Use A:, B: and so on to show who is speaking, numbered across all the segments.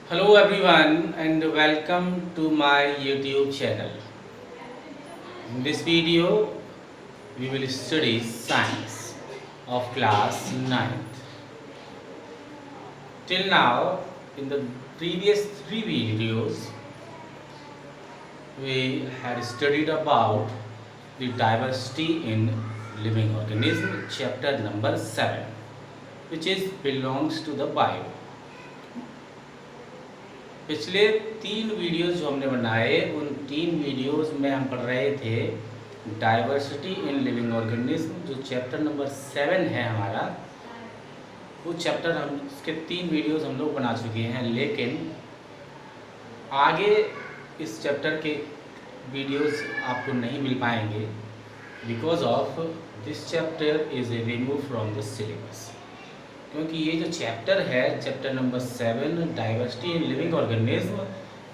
A: Hello everyone and welcome to my YouTube channel. In this video we will study science of class 9th. Till now in the previous three videos we had studied about the diversity in living organism, chapter number 7, which is belongs to the bio. पिछले 3 videos जो हमने बनाए उन 3 videos में हम पढ़ रहे थे डाइवर्सिटी इन लिविंग ऑर्गेनिज्म, जो चैप्टर नंबर 7 है हमारा। वो चैप्टर हम उसके 3 वीडियोस हम लोग बना चुके हैं, लेकिन आगे इस चैप्टर के वीडियोस आपको नहीं मिल पाएंगे because of this chapter is a remove from the syllabus. क्योंकि ये जो चैप्टर है, chapter number 7 diversity in living organism,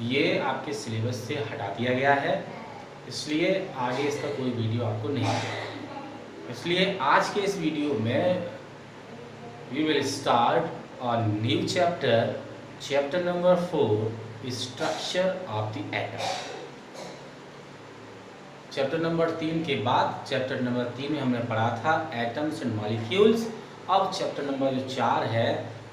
A: ये आपके सिलेबस से हटा दिया गया है, इसलिए आगे इसका कोई वीडियो आपको नहीं मिलेगा। इसलिए आज के इस वीडियो में we will start a new chapter, chapter number 4, structure of the atom. Chapter number 3 के बाद चैप्टर नंबर 3 में हमने पढ़ा था एटम्स एंड मॉलिक्यूल्स। अब चैप्टर नंबर जो 4 है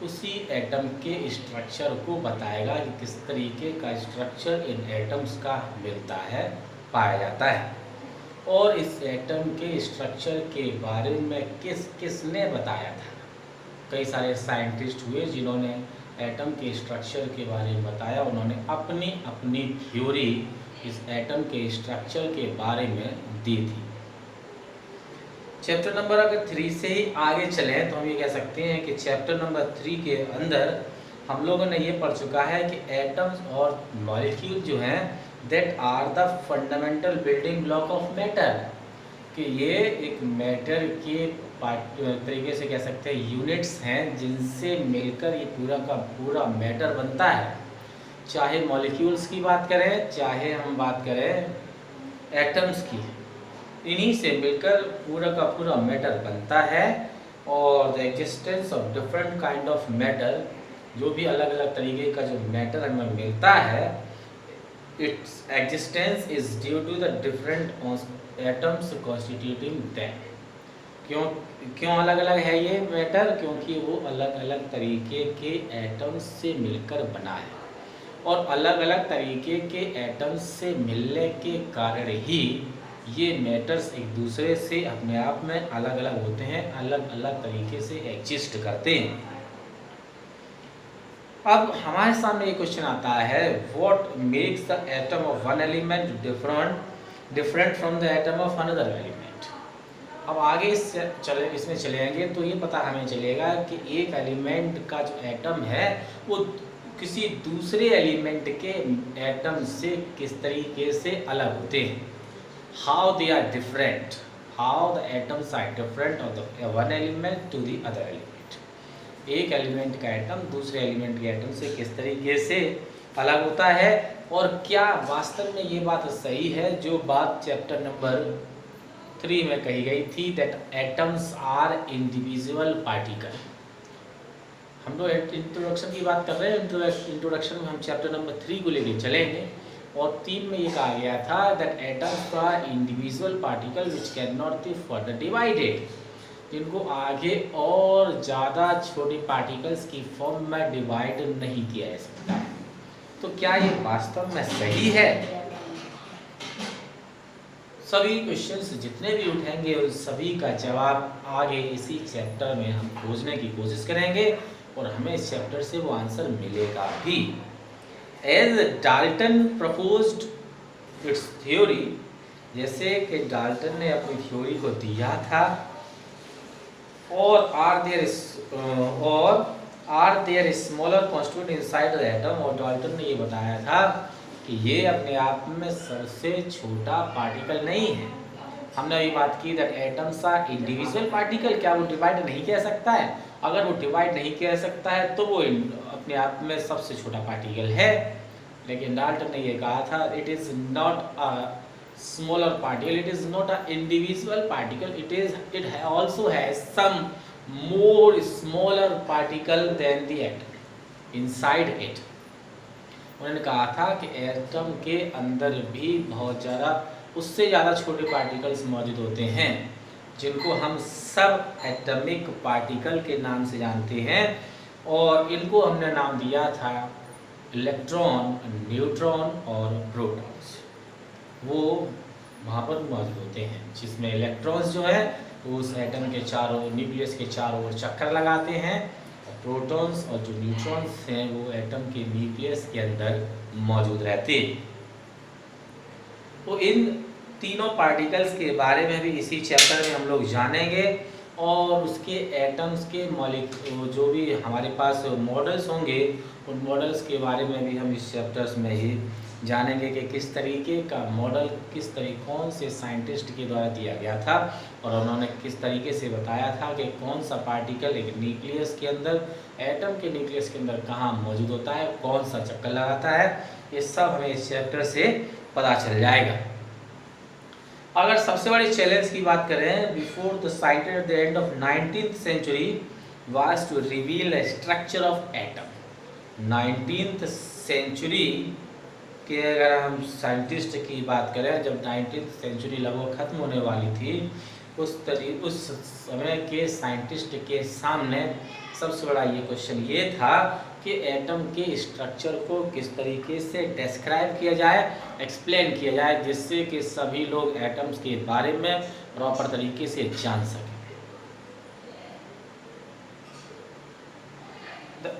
A: उसी एटम के स्ट्रक्चर को बताएगा कि किस तरीके का स्ट्रक्चर इन एटम्स का मिलता है, पाया जाता है। और इस एटम के स्ट्रक्चर के बारे में किसने बताया था। कई सारे साइंटिस्ट हुए जिन्होंने एटम के स्ट्रक्चर के बारे में बताया, उन्होंने अपनी अपनी थ्योरी इस एटम के स्ट्रक्चर के बारे में दी थी। चैप्टर नंबर अगर 3 से ही आगे चलें तो हम ये कह सकते हैं कि चैप्टर नंबर 3 के अंदर हम लोगों ने ये पढ़ चुका है कि एटम्स और मॉलिक्यूल जो हैं that are the fundamental building block of matter, कि ये एक मैटर के तरीके से कह सकते हैं यूनिट्स हैं जिनसे मिलकर ये पूरा का पूरा मैटर बनता है। चाहे मॉलिक्यूल्स की बात करें, चाहे हम बात करें एटम्स की, इन्हीं से मिलकर पूरा का पूरा मैटर बनता है। और the existence of different kind of matter, जो भी अलग अलग तरीके का जो मैटर हमें मिलता है, its existence is due to the different atoms constituting them. क्यों अलग अलग है ये मैटर? क्योंकि वो अलग अलग तरीके के एटम्स से मिलकर बना है, और अलग अलग तरीके के एटम्स से मिलने के कारण ही ये मैटर्स एक दूसरे से अपने आप में अलग अलग होते हैं, अलग अलग तरीके से एग्जिस्ट करते हैं। अब हमारे सामने ये क्वेश्चन आता है, what makes the atom of one element different from the atom of another element. अब आगे इसमें चलेंगे तो ये पता हमें चलेगा कि एक एलिमेंट का जो एटम है वो किसी दूसरे एलिमेंट के एटम से किस तरीके से अलग होते हैं। How they are different, how the atoms are different of the one element to the other element। एक एलिमेंट का एटम दूसरे एलिमेंट के एटम से किस तरीके से अलग होता है, और क्या वास्तव में ये बात सही है जो बात चैप्टर नंबर 3 में कही गई थी, that atoms are individual particle. हम लोग इंट्रोडक्शन की बात कर रहे हैं, इंट्रोडक्शन में हम चैप्टर नंबर 3 को लेकर चलेंगे, और 3 में ये कहा गया था that atoms are individual particle which can not be further divided, जिनको आगे और ज़्यादा छोटे पार्टिकल्स की फॉर्म में डिवाइड नहीं किया जा सकता। तो क्या ये वास्तव में सही है? सभी क्वेश्चंस जितने भी उठेंगे उस सभी का जवाब आगे इसी चैप्टर में हम खोजने की कोशिश करेंगे, और हमें इस चैप्टर से वो आंसर मिलेगा भी। As Dalton proposed its theory, जैसे कि डाल्टन ने अपनी थ्योरी को दिया था, और are there smaller constituent inside the atom, और डाल्टन ने ये बताया था कि ये अपने आप में सबसे छोटा पार्टिकल नहीं है। हमने अभी बात की that atoms are individual particle, क्या वो डिवाइड नहीं किया सकता है? अगर वो डिवाइड नहीं किया सकता है तो वो अपने आप में सबसे छोटा पार्टिकल है। लेकिन डाल्टन ने ये कहा था it is not a smaller particle, it is not a individual particle, it also has some more smaller particle then the atom inside it. उन्होंने कहा था कि एटम के अंदर भी बहुत ज़्यादा, उससे ज़्यादा छोटे पार्टिकल्स मौजूद होते हैं, जिनको हम सब एटॉमिक पार्टिकल के नाम से जानते हैं, और इनको हमने नाम दिया था इलेक्ट्रॉन, न्यूट्रॉन और प्रोटॉन्स। वो वहाँ पर मौजूद होते हैं, जिसमें इलेक्ट्रॉन्स जो है वो उस एटम के चारों, न्यूक्लियस के चारों ओर चक्कर लगाते हैं, और प्रोटॉन्स और जो न्यूट्रॉन्स हैं वो एटम के न्यूक्लियस के अंदर मौजूद रहते हैं। तो इन तीनों पार्टिकल्स के बारे में भी इसी चैप्टर में हम लोग जानेंगे, और उसके एटम्स के जो भी हमारे पास मॉडल्स होंगे, उन मॉडल्स के बारे में भी हम इस चैप्टर्स में ही जानेंगे कि किस तरीके का मॉडल कौन से साइंटिस्ट के द्वारा दिया गया था, और उन्होंने किस तरीके से बताया था कि कौन सा पार्टिकल एक न्यूक्लियस के अंदर, एटम के न्यूक्लियस के अंदर कहाँ मौजूद होता है, कौन सा चक्कर लगाता है, ये सब हमें इस चैप्टर से पता चल जाएगा। अगर सबसे बड़ी चैलेंज की बात करें, before the scientist at the end of 19th century was to reveal the structure of atom. 19th century के अगर हम साइंटिस्ट की बात करें, जब 19th सेंचुरी लगभग खत्म होने वाली थी, उस समय के साइंटिस्ट के सामने सबसे बड़ा ये क्वेश्चन ये था कि एटम के स्ट्रक्चर को किस तरीके से डिस्क्राइब किया जाए, एक्सप्लेन किया जाए, जिससे कि सभी लोग एटम्स के बारे में प्रॉपर तरीके से जान सकें। The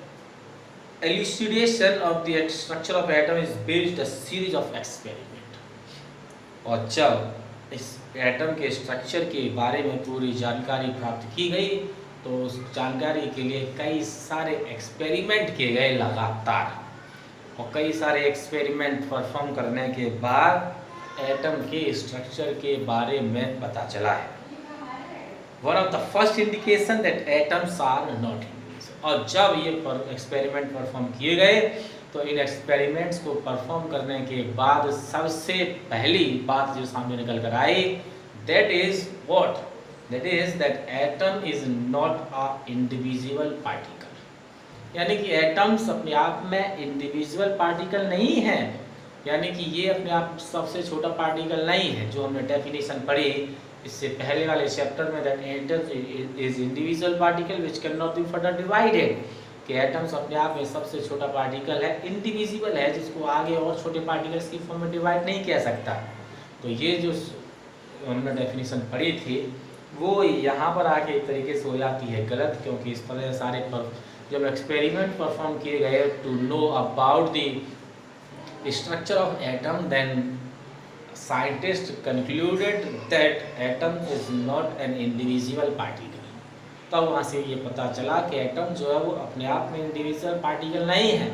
A: elucidation of the structure of atom is based a series of experiment। और जब इस एटम के स्ट्रक्चर के बारे में पूरी जानकारी प्राप्त की गई, तो उस जानकारी के लिए कई सारे एक्सपेरिमेंट किए गए लगातार, और कई सारे एक्सपेरिमेंट परफॉर्म करने के बाद एटम के स्ट्रक्चर के बारे में पता चला है। One of the first indication that atoms are not individual. और जब ये एक्सपेरिमेंट परफॉर्म किए गए, तो इन एक्सपेरिमेंट्स को परफॉर्म करने के बाद सबसे पहली बात जो सामने निकल कर आई, that is what, that is that atom is not a indivisible particle। यानी कि एटम्स अपने आप में इंडिविजुअल पार्टिकल नहीं है, यानी कि ये अपने आप सबसे छोटा पार्टिकल नहीं है। जो हमने डेफिनेशन पढ़ी इससे पहले वाले चैप्टर में, that atom is individual particle which can not be further divided, कि एटम्स अपने आप में सबसे छोटा पार्टिकल है, इंडिविजिबल है, जिसको आगे और छोटे पार्टिकल्स की फॉर्म में डिवाइड नहीं किया सकता। तो ये जो हमने डेफिनेशन पढ़ी थी, वो यहाँ पर आके एक तरीके से हो जाती है गलत, क्योंकि इस तरह सारे जब एक्सपेरिमेंट परफॉर्म किए गए to know about the structure of atom, then scientist concluded that atom is not an individual particle. तब वहाँ से ये पता चला कि एटम जो है वो अपने आप में इंडिविजुअल पार्टिकल नहीं है,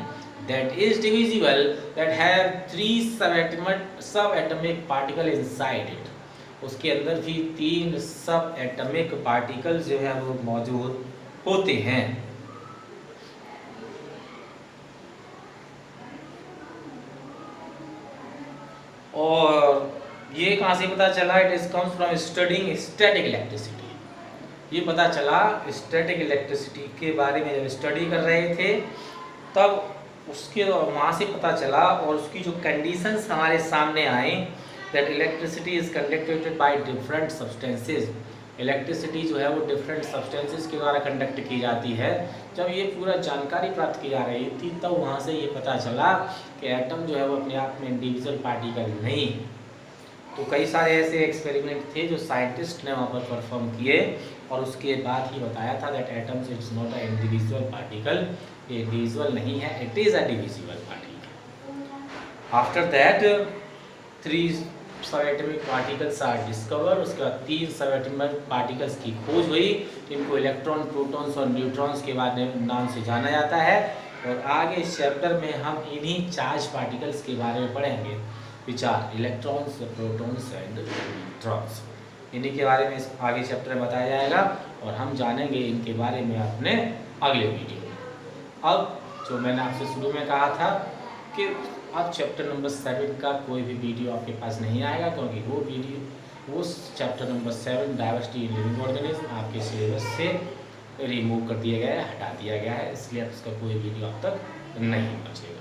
A: that is divisible, that have 3 सब एटमिक पार्टिकल इनसाइड इट। उसके अंदर भी 3 सब एटमिक पार्टिकल जो है वो मौजूद होते हैं। और ये कहाँ से पता चला? It is comes from studying static electricity. ये पता चला स्टैटिक इलेक्ट्रिसिटी के बारे में जब स्टडी कर रहे थे, तब उसके वहाँ से पता चला, और उसकी जो कंडीशंस हमारे सामने आई, that electricity is conducted by different substances। Electricity जो है वो डिफरेंट सब्सटेंसेस के द्वारा कंडक्ट की जाती है। जब ये पूरा जानकारी प्राप्त की जा रही थी, तब वहाँ से ये पता चला कि एटम जो है वो अपने आप में इंडिविजुअल पार्टिकल नहीं। तो कई सारे ऐसे एक्सपेरिमेंट थे जो साइंटिस्ट ने वहाँ पर परफॉर्म किए, और उसके बाद ही बताया था that atoms it's not a individual particle, ये इंडिविजुअल नहीं है, it is a divisible particle. After that 3 सब एटमिक पार्टिकल्स आर डिस्कवर। उसके बाद 3 सब एटमिक पार्टिकल्स की खोज हुई, जिनको इलेक्ट्रॉन, प्रोटॉन्स और न्यूट्रॉन्स के बाद नाम से जाना जाता है। और आगे इस चैप्टर में हम इन्हीं चार्ज पार्टिकल्स के बारे में पढ़ेंगे, which are electrons, protons and neutrons. इन्हीं के बारे में आगे चैप्टर में बताया जाएगा, और हम जानेंगे इनके बारे में अपने अगले वीडियो में। अब जो मैंने आपसे शुरू में कहा था कि अब चैप्टर नंबर 7 का कोई भी वीडियो आपके पास नहीं आएगा, क्योंकि वो chapter number 7 diversity in living organism आपके सिलेबस से रिमूव कर दिया गया है, हटा दिया गया है, इसलिए अब इसका कोई वीडियो अब तक नहीं बचेगा।